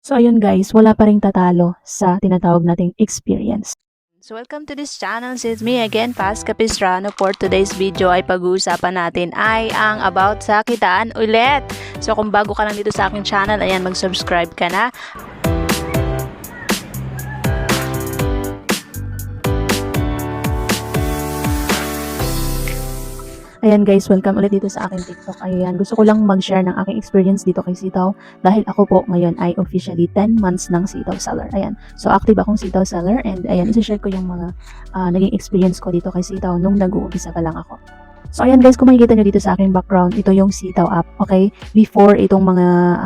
So ayun guys, wala pa ring tatalo sa tinatawag nating experience. So welcome to this channel. It's me again, Paz Capistrano. For today's video ay pag-uusapan natin ay ang about sa kitaan ulit. So kung bago ka lang dito sa aking channel, ayan, mag-subscribe ka na. Ayan guys, welcome ulit dito sa aking TikTok. Ayan, gusto ko lang mag-share ng aking experience dito kay Sitaw dahil ako po ngayon ay officially 10 months ng Sitaw seller. Ayan, so active akong Sitaw seller and ayan, isi-share ko yung mga naging experience ko dito kay Sitaw nung nag-uumpisa pa lang ako. So ayan guys, kung makikita nyo dito sa aking background, ito yung Sitaw app, okay? Before, itong mga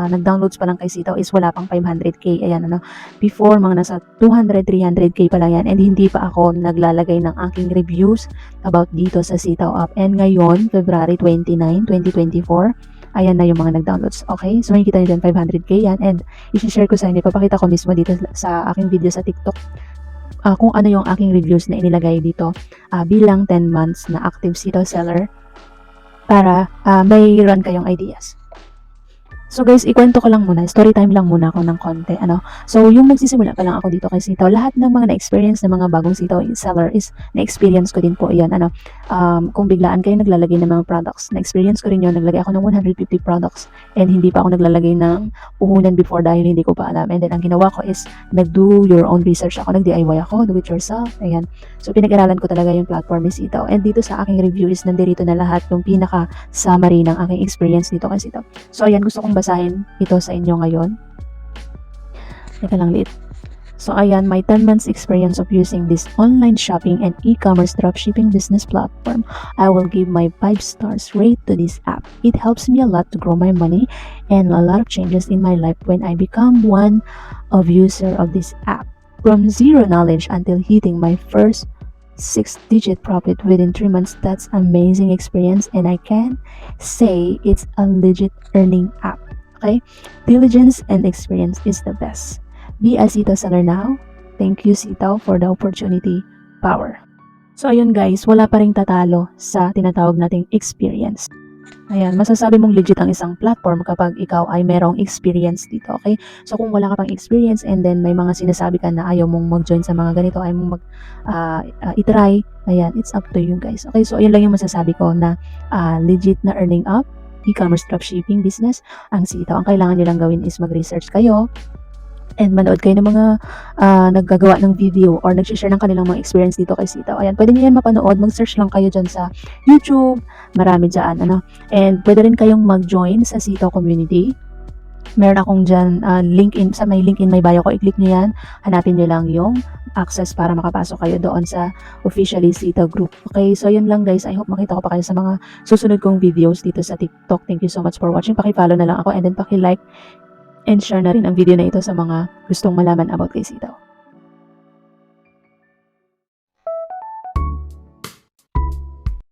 nag-downloads pa lang kay Sitaw is wala pang 500k, ayan ano. Before, mga nasa 200, 300k pa lang yan and hindi pa ako naglalagay ng aking reviews about dito sa Sitaw app. And ngayon, February 29, 2024, ayan na yung mga nag-downloads, okay? So makikita nyo dyan, 500k yan and isi-share ko sa inyo, papakita ko mismo dito sa aking video sa TikTok kung ano yung aking reviews na inilagay dito bilang 10 months na active Sitaw seller para may run kayong ideas. So guys, ikwento ko lang muna, story time lang muna ako ng konti, ano. So yung nagsisimula pa lang ako dito kay Sitaw, lahat ng mga na-experience ng mga bagong Sitaw seller is na-experience ko din po 'yan, ano. Kung biglaan kayo naglalagay ng mga products, na-experience ko rin 'yon, naglagay ako ng 150 products and hindi pa ako naglalagay ng puhunan before dahil hindi ko pa alam. And then ang ginawa ko is nag-do your own research ako, nag-DIY ako, do it yourself, ayan. So pinag-aralan ko talaga yung platform ni Sitaw. And dito sa aking review is nandirito na lahat yung pinaka summary ng aking experience dito kay Sitaw. So ayan, gusto kong basahin ito sa inyo ngayon. Teka lang lit. So ayan, my 10 months experience of using this online shopping and e-commerce dropshipping business platform. I will give my 5 stars rate to this app. It helps me a lot to grow my money and a lot of changes in my life when I become one of user of this app. From zero knowledge until hitting my first 6-digit profit within 3 months, that's amazing experience and I can say it's a legit earning app. Okay? Diligence and experience is the best. Be a Sitaw seller now. Thank you Sitaw for the opportunity. Power. So ayun guys, wala pa ring tatalo sa tinatawag nating experience. Ayan, masasabi mong legit ang isang platform kapag ikaw ay merong experience dito, okay? So kung wala ka pang experience and then may mga sinasabi ka na ayaw mong mag-join sa mga ganito, ayaw mong i-try, ayan, it's up to you guys. Okay, so ayun lang yung masasabi ko na legit na earning up, e-commerce dropshipping business, ang Sitaw. Ang kailangan nyo lang gawin is mag-research kayo, and manood kayo ng mga naggagawa ng video or nag-share ng kanilang mga experience dito kay Sitaw. Ayan, pwede nyo yan mapanood. Mag-search lang kayo dyan sa YouTube. Marami dyan, ano. And pwede rin kayong mag-join sa Sitaw community. Meron akong dyan link sa may link in my bio ko. I-click nyo yan. Hanapin nyo lang yung access para makapasok kayo doon sa officially Sitaw group. Okay, so yun lang guys. I hope makita ko pa kayo sa mga susunod kong videos dito sa TikTok. Thank you so much for watching. Paki-follow na lang ako and then paki-like and share na rin ang video na ito sa mga gustong malaman about kay Sitaw.